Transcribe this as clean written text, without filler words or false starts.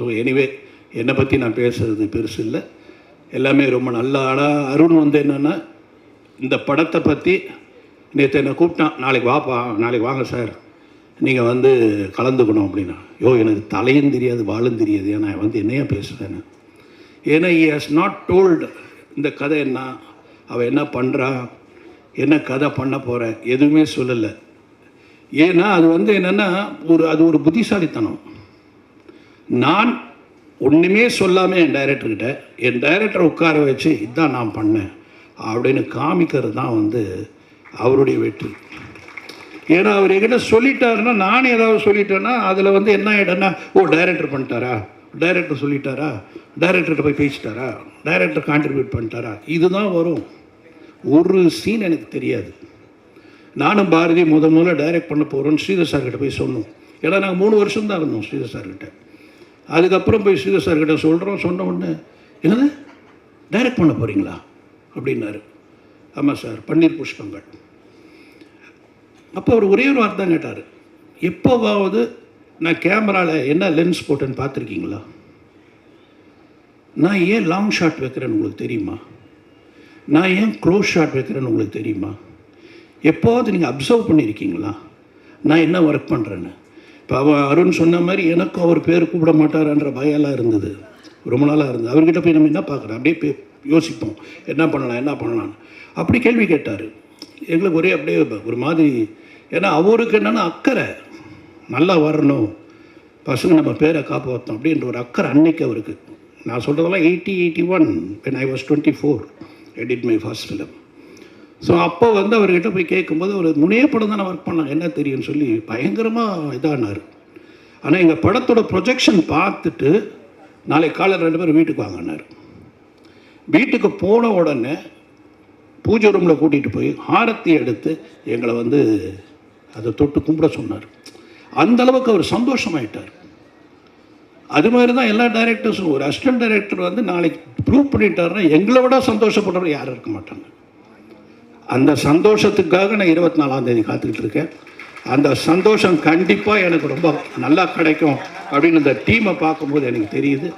So anyway என்னை பற்றி நான் பேசுகிறது பெருசு இல்லை, எல்லாமே ரொம்ப நல்லா. ஆனால் அருண் வந்து என்னென்னா இந்த படத்தை பற்றி நேற்று என்னை கூப்பிட்டான், நாளைக்கு வாங்க சார் நீங்கள் வந்து கலந்துக்கணும் அப்படின்னா. எனக்கு தலையும் தெரியாது வாழும் தெரியாது, ஏன்னா வந்து என்னையா பேசுகிறேன்னு. ஏன்னா ஹி ஹஸ் நாட் டோல்டு இந்த கதை என்ன, அவள் என்ன பண்ணுறா, என்ன கதை பண்ண போகிற, எதுவுமே சொல்லலை. ஏன்னா அது வந்து என்னென்னா அது ஒரு புத்திசாலித்தனம். நான் ஒன்றுமே சொல்லாமல் என் டைரக்டரை உட்கார வச்சு இதுதான் நான் பண்ணேன் அப்படின்னு காமிக்கிறது தான் வந்து அவருடைய வெற்றி. ஏன்னா அவர் என்கிட்ட சொல்லிட்டாருன்னா, நானே ஏதாவது சொல்லிட்டேன்னா அதில் வந்து என்ன ஆகிடும்னா, டைரக்டர் பண்ணிட்டாரா, டைரக்டர் சொல்லிட்டாரா, டைரக்டர்கிட்ட போய் பேசிட்டாரா, டைரக்டர் கான்ட்ரிபியூட் பண்ணிட்டாரா, இதுதான் வரும். ஒரு சீன் எனக்கு தெரியாது. நானும் பாரதி முதல்ல டைரக்ட் பண்ண போகிறோன்னு ஸ்ரீதர் சார்கிட்ட போய் சொன்னோம். ஏன்னா நாங்கள் 3 வருஷம் தான் இருந்தோம் ஸ்ரீதர் சார்கிட்ட. அதுக்கப்புறம் போய் ஸ்ரீதர் சார்கிட்ட சொன்ன உடனே என்னது டைரக்ட் பண்ண போகிறீங்களா அப்படின்னாரு. ஆமாம் சார், பன்னீர் புஷ்பங்கள். அப்போ அவர் ஒரே ஒரு வார்த்தை தான் கேட்டார், எப்போவாவது நான் கேமராவில் என்ன லென்ஸ் போட்டேன்னு பார்த்துருக்கீங்களா, நான் ஏன் லாங் ஷாட் வைக்கிறேன்னு உங்களுக்கு தெரியுமா, நான் ஏன் க்ளோஸ் ஷாட் வைக்கிறேன்னு உங்களுக்கு தெரியுமா, எப்போது நீங்கள் அப்சர்வ் பண்ணியிருக்கீங்களா நான் என்ன ஒர்க் பண்ணுறேன்னு. இப்போ அருண் சொன்ன மாதிரி எனக்கும் அவர் பேர் கூப்பிட மாட்டார்ன்ற பயம்லாம் இருந்தது, ரொம்ப நாளாக இருந்தது. அவர்கிட்ட போய் நம்ம என்ன பார்க்குறோம், அப்படியே யோசிப்போம் என்ன பண்ணலான்னு. அப்படி கேள்வி கேட்டார். எங்களுக்கு ஒரே அப்படியே ஒரு மாதிரி, ஏன்னா அவருக்கு என்னென்னா அக்கறை, நல்லா வரணும், பசங்க நம்ம பேரை காப்பாற்றோம் அப்படின்ற ஒரு அக்கறை அன்னைக்கு அவருக்கு. நான் சொல்கிறதெல்லாம் 81 when I was 24 I did my first film. So அப்போ வந்து அவர்கிட்ட போய் கேட்கும்போது ஒரு முனைய படம் தானே ஒர்க் பண்ணாங்க, என்ன தெரியும்னு சொல்லி பயங்கரமாக இதானார். ஆனால் எங்கள் படத்தோட ப்ரொஜெக்ஷன் பார்த்துட்டு நாளைக்கு காலையில் 2 பேரும் வீட்டுக்கு வாங்கினார். வீட்டுக்கு போன உடனே பூஜை ரூமில் கூட்டிகிட்டு போய் ஆரத்தி எடுத்து எங்களை வந்து அதை தொட்டு கும்பிட சொன்னார். அந்தளவுக்கு அவர் சந்தோஷமாயிட்டார். அது மாதிரி தான் எல்லா டைரக்டர்ஸும். ஒரு அசிஸ்டன்ட் டைரக்டர் வந்து நாளைக்கு ப்ரூவ் பண்ணிட்டாருன்னா எங்களை விட சந்தோஷப்படுறவர் யாரும் இருக்க மாட்டாங்க. அந்த சந்தோஷத்துக்காக நான் 24ஆம் தேதி காத்துக்கிட்டு இருக்கேன். அந்த சந்தோஷம் கண்டிப்பாக எனக்கு ரொம்ப நல்லா கிடைக்கும் அப்படின்னு இந்த டீமை பார்க்கும்போது எனக்கு தெரியுது.